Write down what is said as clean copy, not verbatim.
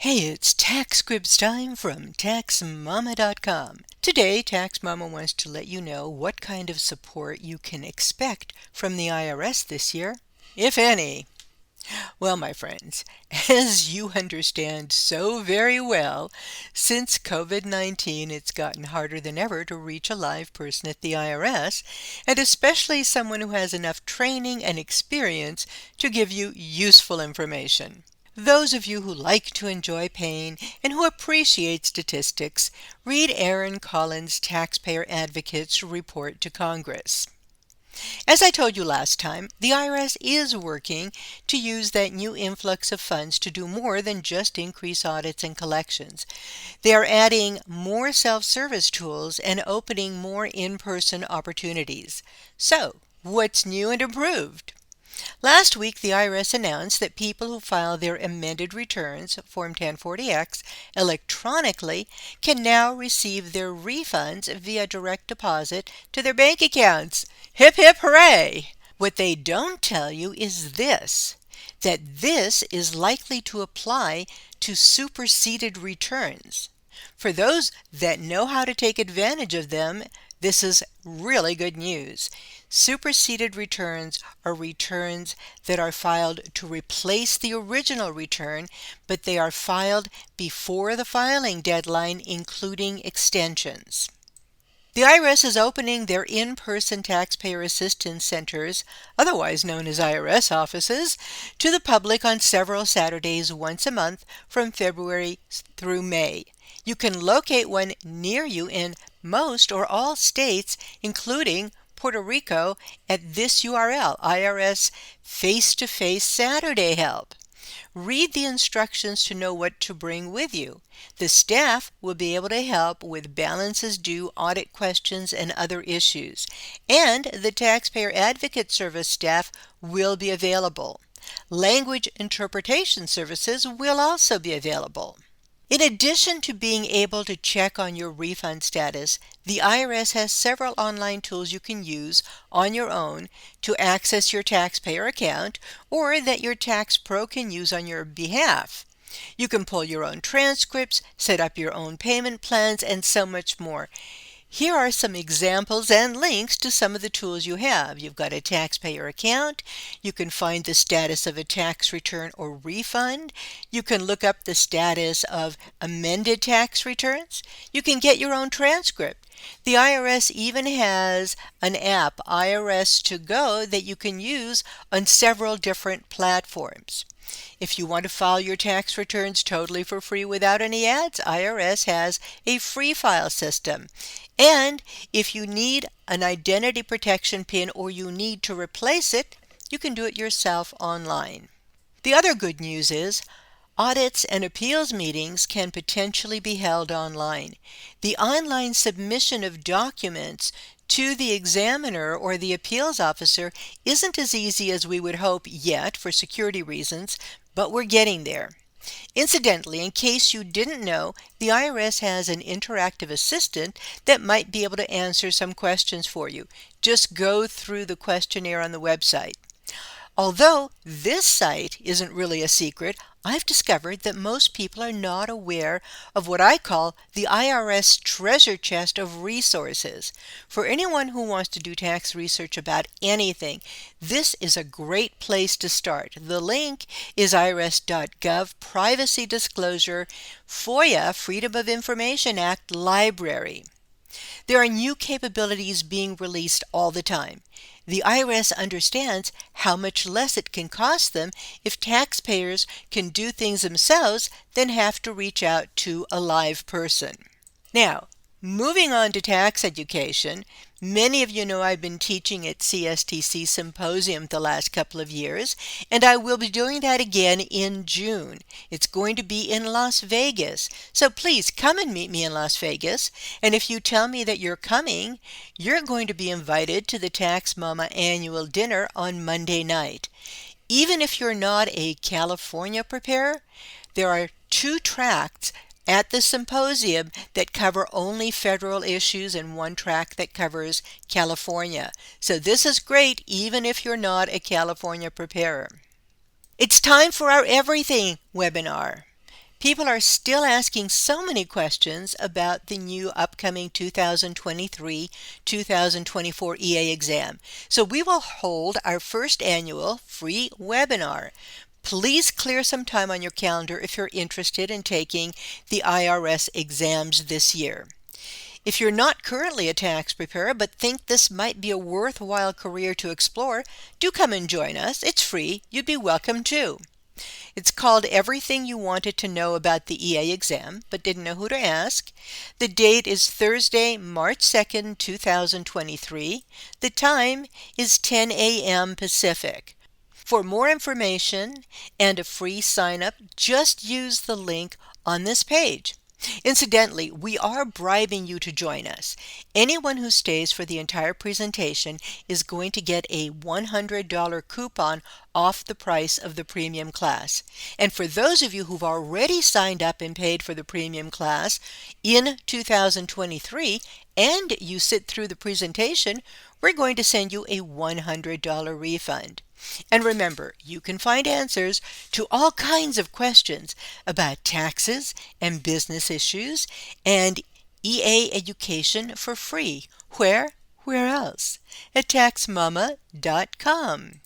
Hey, it's TaxQuips time from TaxMama.com. Today, TaxMama wants to let you know what kind of support you can expect from the IRS this year, if any. Well, my friends, as you understand so very well, since COVID-19, it's gotten harder than ever to reach a live person at the IRS, and especially someone who has enough training and experience to give you useful information. Those of you who like to enjoy pain and who appreciate statistics, read Aaron Collins' Taxpayer Advocate's report to Congress. As I told you last time, the IRS is working to use that new influx of funds to do more than just increase audits and collections. They are adding more self-service tools and opening more in-person opportunities. So, what's new and improved? Last week, the IRS announced that people who file their amended returns, Form 1040-X, electronically can now receive their refunds via direct deposit to their bank accounts. Hip, hip, hooray! What they don't tell you is this, that this is likely to apply to superseded returns. For those that know how to take advantage of them, this is really good news. Superseded returns are returns that are filed to replace the original return, but they are filed before the filing deadline, including extensions. The IRS is opening their in-person taxpayer assistance centers, otherwise known as IRS offices, to the public on several Saturdays once a month from February through May. You can locate one near you in most or all states, including Puerto Rico, at this URL, IRS Face-to-Face Saturday Help. Read the instructions to know what to bring with you. The staff will be able to help with balances due, audit questions, and other issues. And the Taxpayer Advocate Service staff will be available. Language interpretation services will also be available. In addition to being able to check on your refund status, the IRS has several online tools you can use on your own to access your taxpayer account or that your tax pro can use on your behalf. You can pull your own transcripts, set up your own payment plans, and so much more. Here are some examples and links to some of the tools you have. You've got a taxpayer account. You can find the status of a tax return or refund. You can look up the status of amended tax returns. You can get your own transcript. The IRS even has an app, IRS To Go, that you can use on several different platforms. If you want to file your tax returns totally for free without any ads, IRS has a free file system. And if you need an identity protection PIN or you need to replace it, you can do it yourself online. The other good news is audits and appeals meetings can potentially be held online. The online submission of documents to the examiner or the appeals officer isn't as easy as we would hope yet for security reasons, but we're getting there. Incidentally, in case you didn't know, the IRS has an interactive assistant that might be able to answer some questions for you. Just go through the questionnaire on the website. Although this site isn't really a secret, I've discovered that most people are not aware of what I call the IRS treasure chest of resources. For anyone who wants to do tax research about anything, this is a great place to start. The link is irs.gov Privacy Disclosure FOIA Freedom of Information Act Library. There are new capabilities being released all the time. The IRS understands how much less it can cost them if taxpayers can do things themselves than have to reach out to a live person. Now, moving on to tax education, many of you know I've been teaching at CSTC Symposium the last couple of years, and I will be doing that again in June. It's going to be in Las Vegas, so please come and meet me in Las Vegas, and if you tell me that you're coming, you're going to be invited to the TaxMama annual dinner on Monday night. Even if you're not a California preparer, there are 2 tracts at the symposium that cover only federal issues and 1 track that covers California. So this is great even if you're not a California preparer. It's time for our Everything webinar. People are still asking so many questions about the new upcoming 2023-2024 EA exam. So we will hold our first annual free webinar. Please clear some time on your calendar if you're interested in taking the IRS exams this year. If you're not currently a tax preparer but think this might be a worthwhile career to explore, do come and join us. It's free. You'd be welcome too. It's called Everything You Wanted to Know About the EA Exam, but didn't know who to ask. The date is Thursday, March 2nd, 2023. The time is 10 a.m. Pacific. For more information and a free sign-up, just use the link on this page. Incidentally, we are bribing you to join us. Anyone who stays for the entire presentation is going to get a $100 coupon off the price of the premium class. And for those of you who've already signed up and paid for the premium class in 2023 and you sit through the presentation, we're going to send you a $100 refund. And remember, you can find answers to all kinds of questions about taxes and business issues and EA education for free. Where else? At TaxMama.com.